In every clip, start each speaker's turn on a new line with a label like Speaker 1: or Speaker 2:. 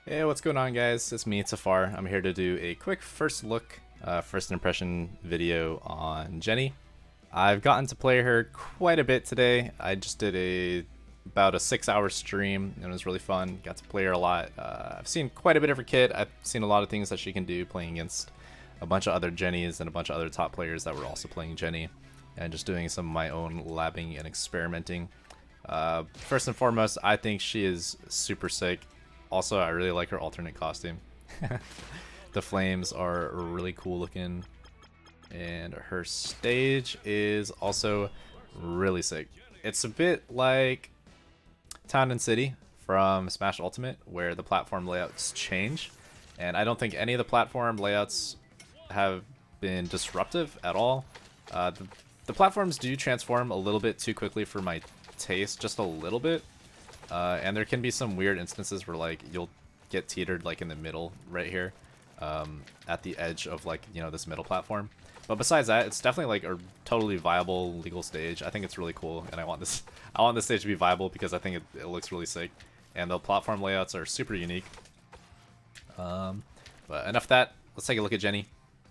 Speaker 1: Hey, what's going on, guys? It's me, Tafar. I'm here to do a quick first look, first impression video on Jenny. I've gotten to play her quite a bit today. I just did about a 6-hour stream, and it was really fun. Got to play her a lot. I've seen quite a bit of her kit. I've seen a lot of things that she can do playing against a bunch of other Jennies and a bunch of other top players that were also playing Jenny, and just doing some of my own labbing and experimenting. First and foremost, I think she is super sick. Also, I really like her alternate costume. The flames are really cool looking, and her stage is also really sick. It's a bit like Town and City from Smash Ultimate, where the platform layouts change, and I don't think any of the platform layouts have been disruptive at all. The platforms do transform a little bit too quickly for my taste, just a little bit. And there can be some weird instances where like you'll get teetered like in the middle right here, at the edge of like, you know, this middle platform. But besides that, it's definitely like a totally viable legal stage. I think it's really cool, and I want this stage to be viable because I think it looks really sick, and the platform layouts are super unique. But enough of that. Let's take a look at Jenny.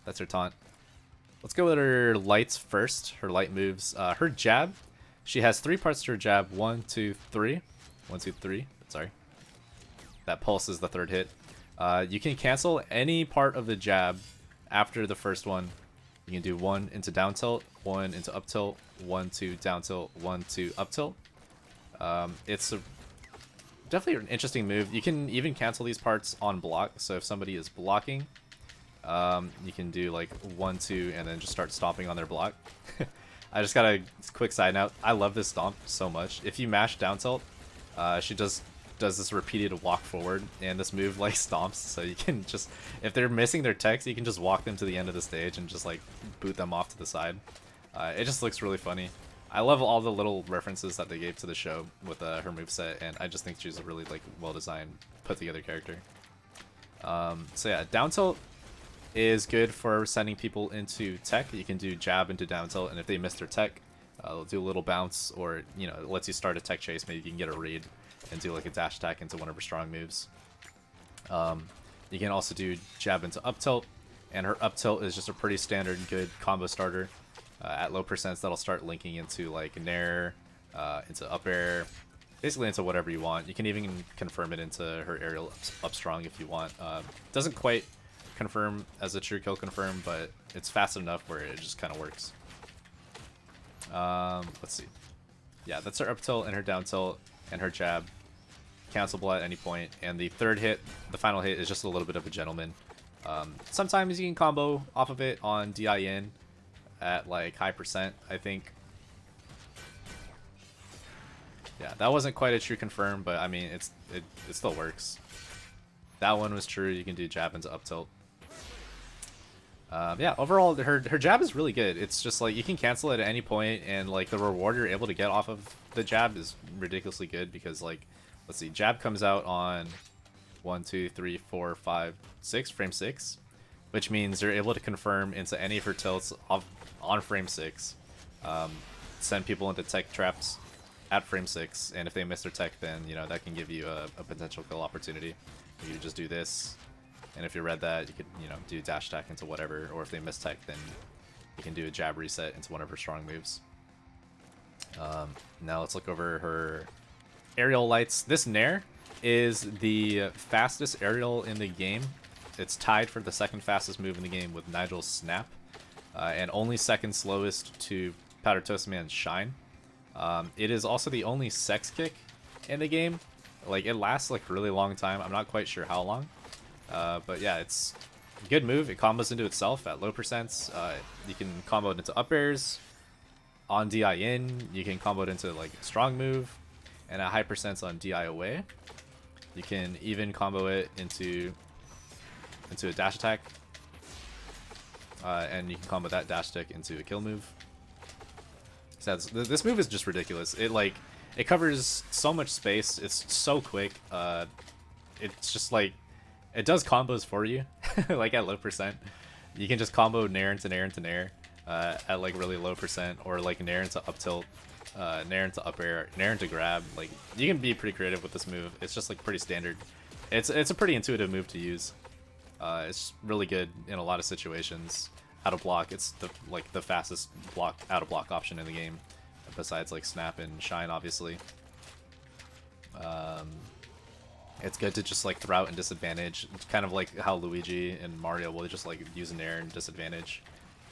Speaker 1: That's her taunt. Let's go with her lights first. Her light moves. Her jab. She has 3 parts to her jab. 1, 2, 3. 1, 2, 3. Sorry. That pulse is the 3rd hit. You can cancel any part of the jab after the first one. You can do 1 into down tilt, 1 into up tilt, 1 to down tilt, 1 to up tilt. It's definitely an interesting move. You can even cancel these parts on block. So if somebody is blocking, you can do like 1, 2, and then just start stomping on their block. I just got a quick side note. I love this stomp so much. If you mash down tilt, she does this repeated walk forward, and this move like stomps, so you can just, if they're missing their text, you can just walk them to the end of the stage and just like boot them off to the side. It just looks really funny. I love all the little references that they gave to the show with her moveset, and I just think she's a really like well designed, put together character. So yeah, down tilt is good for sending people into tech. You can do jab into down tilt, and if they miss their tech, they'll do a little bounce, or you know, it lets you start a tech chase. Maybe you can get a read and do like a dash attack into one of her strong moves. You can also do jab into up tilt, and her up tilt is just a pretty standard good combo starter. At low percents, that'll start linking into like nair, into up air, basically into whatever you want. You can even confirm it into her aerial up strong if you want. Doesn't quite confirm as a true kill confirm, but it's fast enough where it just kind of works. Let's see. Yeah, that's her up tilt and her down tilt and her jab. Cancelable at any point. And the 3rd hit, the final hit, is just a little bit of a gentleman. Sometimes you can combo off of it on DIN at like high percent, I think. Yeah, that wasn't quite a true confirm, but I mean, it still works. That one was true. You can do jab into up tilt. Yeah, overall, her jab is really good. It's just like you can cancel it at any point, and like the reward you're able to get off of the jab is ridiculously good because like, let's see, jab comes out on 1, 2, 3, 4, 5, 6, frame 6, which means you're able to confirm into any of her tilts on frame 6, send people into tech traps at frame 6, and if they miss their tech, then you know that can give you a potential kill opportunity. You just do this. And if you read that, you could, you know, do dash attack into whatever, or if they miss tech, then you can do a jab reset into one of her strong moves. Now let's look over her aerial lights. This nair is the fastest aerial in the game. It's tied for the 2nd fastest move in the game with Nigel's snap, and only 2nd slowest to Powder Toast Man's shine. It is also the only sex kick in the game. Like, it lasts like a really long time. I'm not quite sure how long. But yeah, it's a good move. It combos into itself at low percents. You can combo it into up airs on DI-in. You can combo it into like a strong move, and at high percents on DI away. You can even combo it into a dash attack, and you can combo that dash attack into a kill move. So this move is just ridiculous. It covers so much space. It's so quick. It's just like, it does combos for you, like at low percent. You can just combo nair into nair into nair at like really low percent, or like nair into up tilt, nair into up air, nair into grab. Like, you can be pretty creative with this move. It's just like pretty standard. It's a pretty intuitive move to use. It's really good in a lot of situations. Out of block, it's the fastest block out of block option in the game, besides like Snap and Shine, obviously. It's good to just like throw out and disadvantage. It's kind of like how Luigi and Mario will just like use an air and disadvantage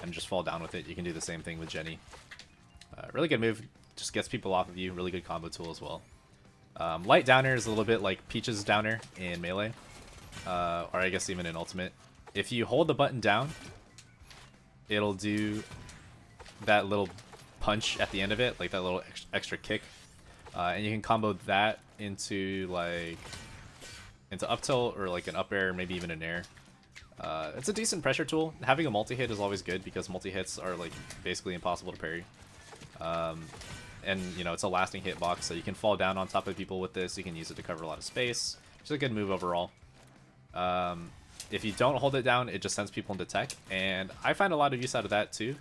Speaker 1: and just fall down with it. You can do the same thing with Jenny. Really good move, just gets people off of you. Really good combo tool as well. Light downer is a little bit like Peach's downer in Melee, or I guess even in Ultimate. If you hold the button down, it'll do that little punch at the end of it, like that little extra kick, and you can combo that into up tilt or like an up air, maybe even an air. It's a decent pressure tool. Having a multi-hit is always good because multi-hits are like basically impossible to parry. And you know, it's a lasting hitbox, so you can fall down on top of people with this. You can use it to cover a lot of space. It's a good move overall. If you don't hold it down, it just sends people into tech, and I find a lot of use out of that too,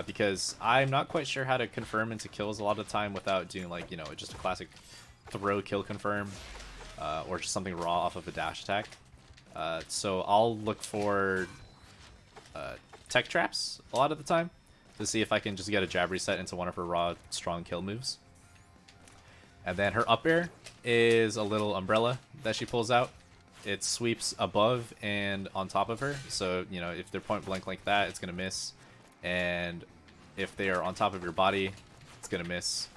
Speaker 1: because I'm not quite sure how to confirm into kills a lot of the time without doing like, you know, just a classic throw kill confirm, or just something raw off of a dash attack. So I'll look for tech traps a lot of the time to see if I can just get a jab reset into one of her raw strong kill moves. And then her up air is a little umbrella that she pulls out. It sweeps above and on top of her, so you know, if they're point blank like that, it's gonna miss, and if they are on top of your body, it's gonna miss.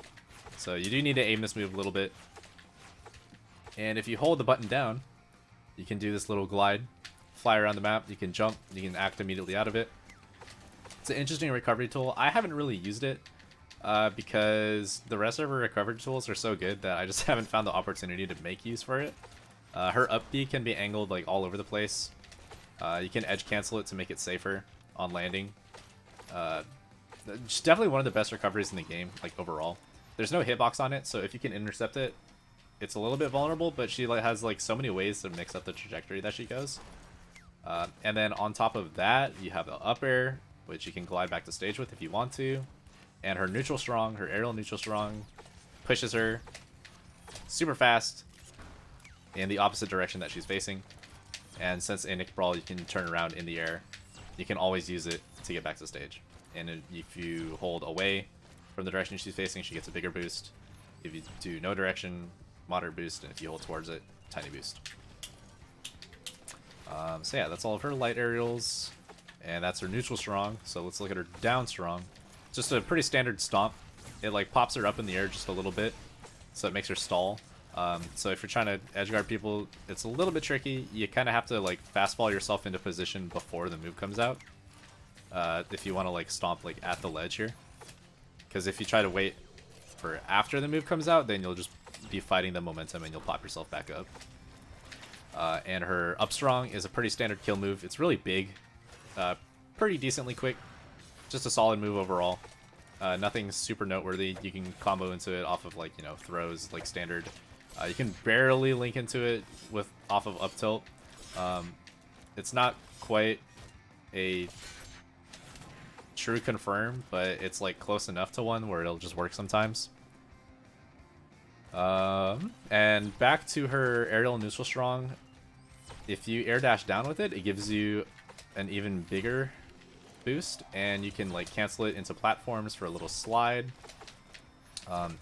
Speaker 1: So you do need to aim this move a little bit. And if you hold the button down, you can do this little glide, fly around the map. You can jump, you can act immediately out of it. It's an interesting recovery tool. I haven't really used it because the rest of her recovery tools are so good that I just haven't found the opportunity to make use for it. Her up B can be angled like all over the place. You can edge cancel it to make it safer on landing. It's definitely one of the best recoveries in the game, like overall. There's no hitbox on it, so if you can intercept it, it's a little bit vulnerable, but she has like so many ways to mix up the trajectory that she goes. And then on top of that, you have the up air, which you can glide back to stage with if you want to. And her neutral strong, her aerial neutral strong, pushes her super fast in the opposite direction that she's facing. And since in Brawl you can turn around in the air, you can always use it to get back to stage. And if you hold away from the direction she's facing, she gets a bigger boost. If you do no direction, moderate boost, and if you hold towards it, tiny boost. So yeah, that's all of her light aerials, and that's her neutral strong. So let's look at her down strong. Just a pretty standard stomp. It like pops her up in the air just a little bit, so it makes her stall. So if you're trying to edge guard people, it's a little bit tricky. You kind of have to like fastball yourself into position before the move comes out, if you want to like stomp like at the ledge here. Because if you try to wait for after the move comes out, then you'll just be fighting the momentum and you'll pop yourself back up. And her up strong is a pretty standard kill move. It's really big, pretty decently quick, just a solid move overall. Nothing super noteworthy. You can combo into it off of like, you know, throws like standard. You can barely link into it with off of up tilt. It's not quite a true confirm, but it's like close enough to one where it'll just work sometimes. And back to her aerial neutral strong. If you air dash down with it, it gives you an even bigger boost, and you can like cancel it into platforms for a little slide.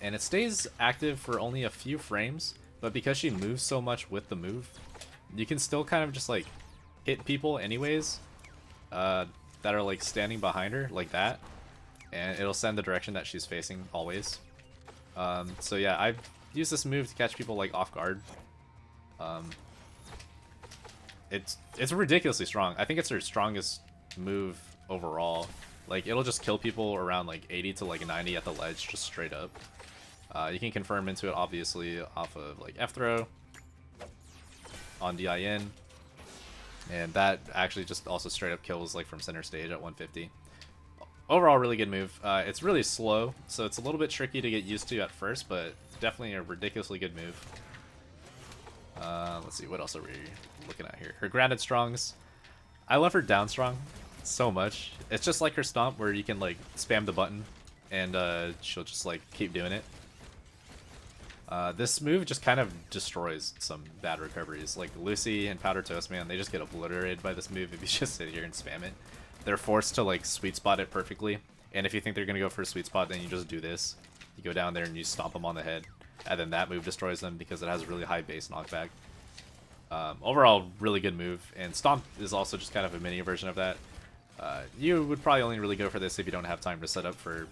Speaker 1: And it stays active for only a few frames, but because she moves so much with the move, you can still kind of just like hit people anyways, that are like standing behind her like that, and it'll send the direction that she's facing always. So yeah, I've used this move to catch people like off guard. It's ridiculously strong. I think it's her strongest move overall. Like, it'll just kill people around like 80 to like 90 at the ledge, just straight up. You can confirm into it obviously off of like F throw on DIN, and that actually just also straight up kills like from center stage at 150. Overall, really good move. It's really slow, so it's a little bit tricky to get used to at first, but definitely a ridiculously good move. Let's see, what else are we looking at here? Her grounded strongs. I love her down strong so much. It's just like her stomp where you can like spam the button and she'll just like keep doing it. This move just kind of destroys some bad recoveries. Like Lucy and Powder Toast, man, they just get obliterated by this move if you just sit here and spam it. They're forced to like sweet spot it perfectly, and if you think they're gonna go for a sweet spot, then you just do this. You go down there and you stomp them on the head, and then that move destroys them because it has a really high base knockback. Overall, really good move, and Stomp is also just kind of a mini version of that. You would probably only really go for this if you don't have time to set up for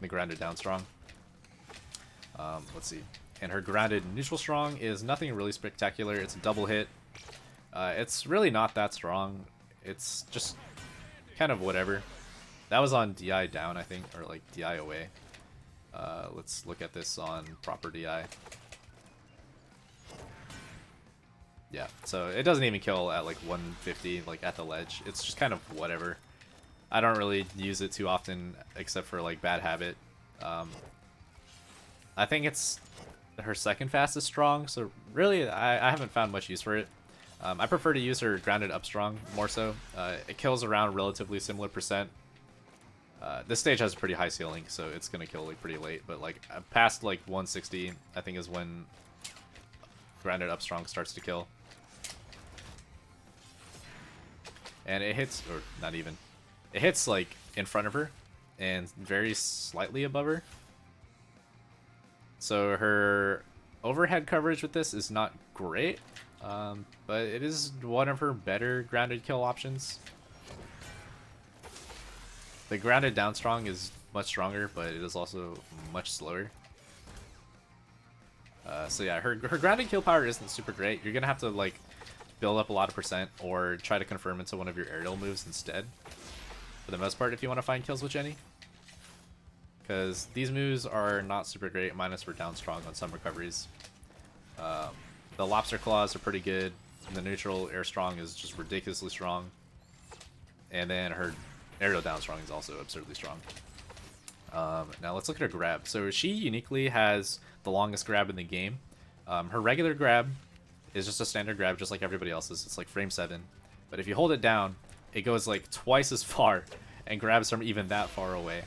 Speaker 1: the grounded down strong. Let's see. And her grounded neutral strong is nothing really spectacular. It's a double hit. It's really not that strong. It's just kind of whatever. That was on DI down, I think, or like DI away. Let's look at this on proper DI. Yeah, so it doesn't even kill at like 150, like at the ledge. It's just kind of whatever. I don't really use it too often, except for like bad habit. I think it's her second fastest strong, so really I haven't found much use for it. I prefer to use her grounded up strong more so. It kills around relatively similar percent. This stage has a pretty high ceiling, so it's gonna kill like pretty late, but like past like 160, I think is when grounded up strong starts to kill. And it hits, or not even, it hits like in front of her and very slightly above her. So her overhead coverage with this is not great, but it is one of her better grounded kill options. The grounded down strong is much stronger, but it is also much slower. So yeah, her grounded kill power isn't super great. You're gonna have to like build up a lot of percent or try to confirm into one of your aerial moves instead, for the most part, if you want to find kills with Jenny. Because these moves are not super great, minus for down strong on some recoveries. The lobster claws are pretty good. The neutral air strong is just ridiculously strong. And then her aerial down strong is also absurdly strong. Now let's look at her grab. So she uniquely has the longest grab in the game. Her regular grab is just a standard grab, just like everybody else's. It's like frame 7. But if you hold it down, it goes like twice as far and grabs from even that far away.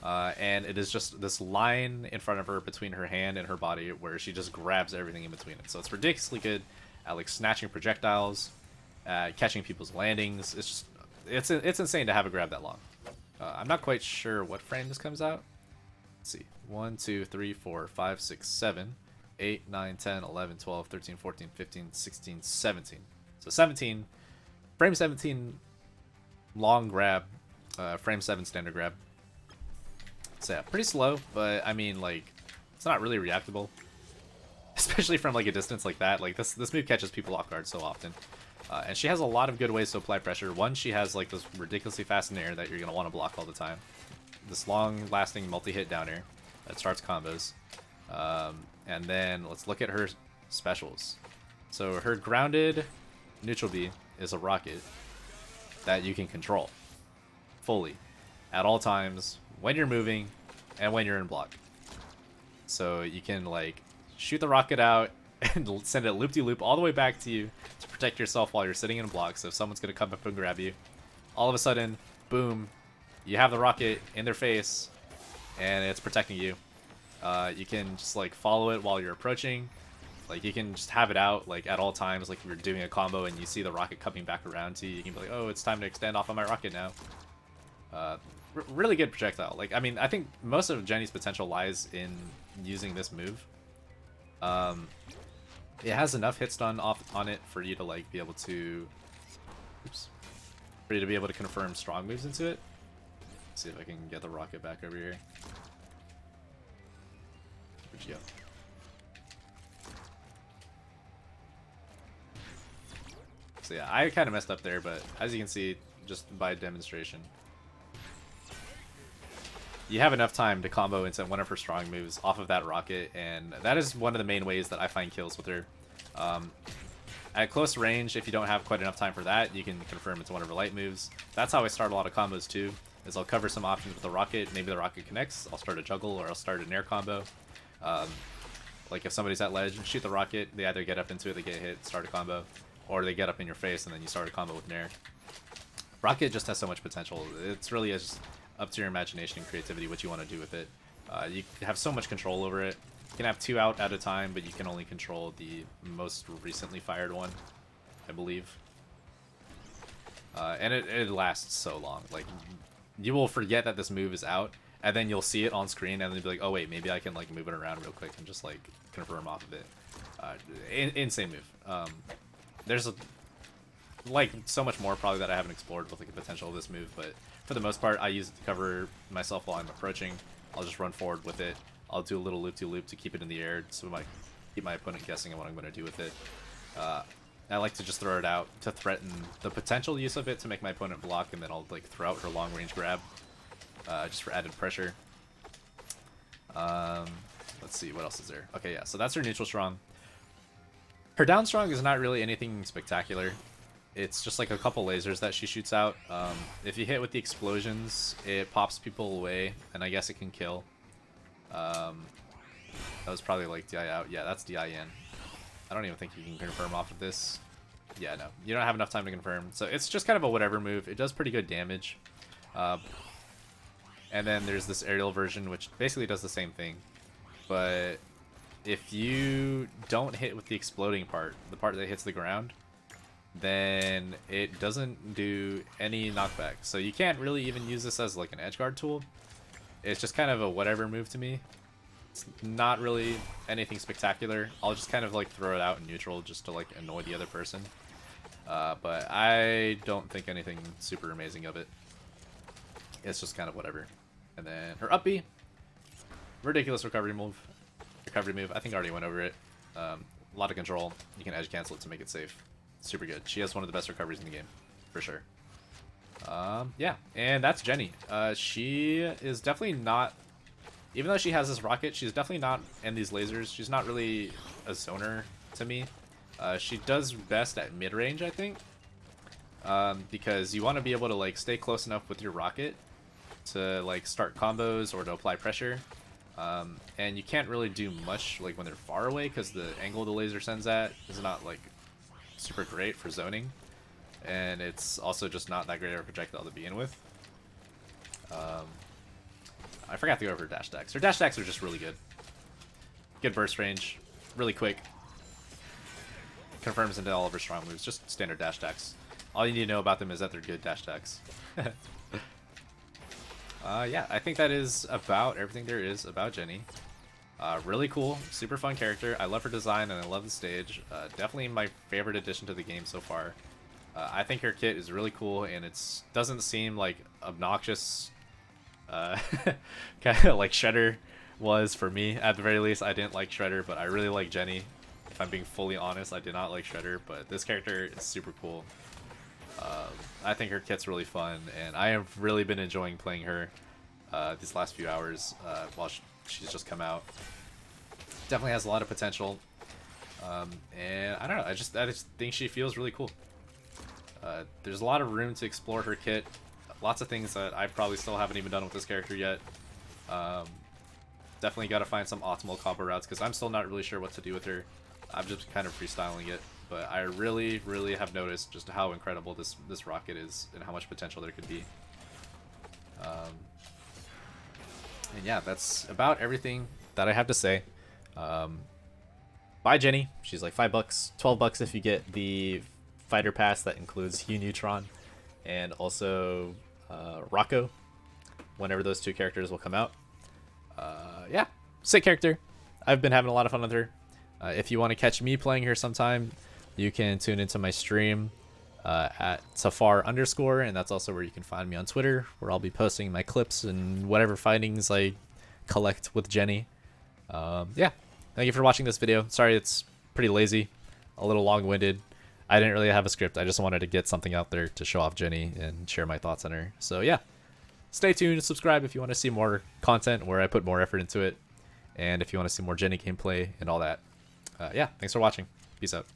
Speaker 1: And it is just this line in front of her between her hand and her body where she just grabs everything in between it. So it's ridiculously good at like snatching projectiles, catching people's landings. It's just, it's insane to have a grab that long. I'm not quite sure what frame this comes out. Let's see. 1, 2, 3, 4, 5, 6, 7, 8, 9, 10, 11, 12, 13, 14, 15, 16, 17. So 17. Frame 17 long grab. Frame 7 standard grab. So yeah, pretty slow, but I mean, like, it's not really reactable. Especially from like a distance like that. Like this move catches people off guard so often. And she has a lot of good ways to apply pressure. One, she has like this ridiculously fast in air that you're going to want to block all the time. This long-lasting multi-hit down air that starts combos. And then let's look at her specials. So her grounded neutral B is a rocket that you can control fully at all times when you're moving and when you're in block. So you can like shoot the rocket out and send it loop-de-loop all the way back to you to protect yourself while you're sitting in a block. So if someone's going to come up and grab you, all of a sudden, boom, you have the rocket in their face and it's protecting you. You can just like follow it while you're approaching. Like you can just have it out like at all times. Like if you're doing a combo and you see the rocket coming back around to you, you can be like, oh, it's time to extend off on my rocket now. Really good projectile. Like, I mean, I think most of Jenny's potential lies in using this move. It has enough hits done off on it for you to like be able to, for you to be able to confirm strong moves into it. Let's see if I can get the rocket back over here. Where'd you go? So yeah, I kind of messed up there, but as you can see, just by demonstration, you have enough time to combo into one of her strong moves off of that rocket, and that is one of the main ways that I find kills with her. At close range, if you don't have quite enough time for that, you can confirm into one of her light moves. That's how I start a lot of combos too, is I'll cover some options with the rocket. Maybe the rocket connects, I'll start a juggle, or I'll start an air combo. Like if somebody's at ledge, shoot the rocket, they either get up into it, they get hit, start a combo, or they get up in your face and then you start a combo with an air. Rocket just has so much potential. It's really just up to your imagination and creativity what you want to do with it. You have so much control over it. You can have 2 out at a time, but you can only control the most recently fired one, I believe. And it lasts so long. Like, you will forget that this move is out, and then you'll see it on screen, and then you'll be like, oh wait, maybe I can like move it around real quick and just like confirm off of it. Insane move. There's like so much more probably that I haven't explored with like the potential of this move, but for the most part, I use it to cover myself while I'm approaching. I'll just run forward with it. I'll do a little loop-to-loop to keep it in the air, so I keep my opponent guessing on what I'm going to do with it. I like to just throw it out to threaten the potential use of it to make my opponent block, and then I'll like throw out her long-range grab, just for added pressure. Let's see, what else is there? Okay, yeah, so that's her neutral strong. Her down strong is not really anything spectacular. It's just like a couple lasers that she shoots out. If you hit with the explosions, it pops people away, and I guess it can kill. That was probably like DI out. Yeah, that's DI in. I don't even think you can confirm off of this. Yeah, no. You don't have enough time to confirm. So it's just kind of a whatever move. It does pretty good damage. And then there's this aerial version, which basically does the same thing. But if you don't hit with the exploding part, the part that hits the ground, then it doesn't do any knockback. So you can't really even use this as like an edge guard tool. It's just kind of a whatever move to me. It's not really anything spectacular. I'll just kind of like throw it out in neutral just to like annoy the other person. But I don't think anything super amazing of it. It's just kind of whatever. And then her up B, ridiculous recovery move. I think I already went over it. A lot of control. You can edge cancel it to make it safe. Super good. She has one of the best recoveries in the game, for sure. Yeah, and that's Jenny. She is definitely not, even though she has this rocket, she's definitely not, and these lasers, she's not really a zoner to me. She does best at mid-range, I think, because you want to be able to like stay close enough with your rocket to like start combos or to apply pressure. And you can't really do much like when they're far away because the angle the laser sends at is not like super great for zoning, and it's also just not that great of a projectile to begin with. I forgot to go over her dash attacks. Her dash attacks are just really good. Good burst range, really quick. Confirms into all of her strong moves, just standard dash attacks. All you need to know about them is that they're good dash attacks. Yeah, I think that is about everything there is about Jenny. Really cool, super fun character. I love her design and I love the stage. Definitely my favorite addition to the game so far. I think her kit is really cool, and it doesn't seem like obnoxious, kind of like Shredder was for me. At the very least, I didn't like Shredder, but I really like Jenny. If I'm being fully honest, I did not like Shredder, but this character is super cool. I think her kit's really fun, and I have really been enjoying playing her these last few hours while she's just come out. Definitely has a lot of potential, and I don't know, I just think she feels really cool. There's a lot of room to explore her kit, lots of things that I probably still haven't even done with this character yet. Definitely got to find some optimal combo routes because I'm still not really sure what to do with her. I'm just kind of freestyling it, but I really have noticed just how incredible this rocket is and how much potential there could be. And yeah, that's about everything that I have to say. Buy Jenny. She's like $5, $12 if you get the fighter pass that includes Hugh Neutron and also Rocco, whenever those two characters will come out. Yeah, sick character. I've been having a lot of fun with her. If you want to catch me playing her sometime, you can tune into my stream at Safar_, and that's also where you can find me on Twitter, where I'll be posting my clips and whatever findings I collect with Jenny. Yeah, thank you for watching this video. Sorry it's pretty lazy, a little long-winded. I didn't really have a script. I just wanted to get something out there to show off Jenny and share my thoughts on her. So yeah, stay tuned, subscribe if you want to see more content where I put more effort into it, and if you want to see more Jenny gameplay and all that. Yeah, thanks for watching. Peace out.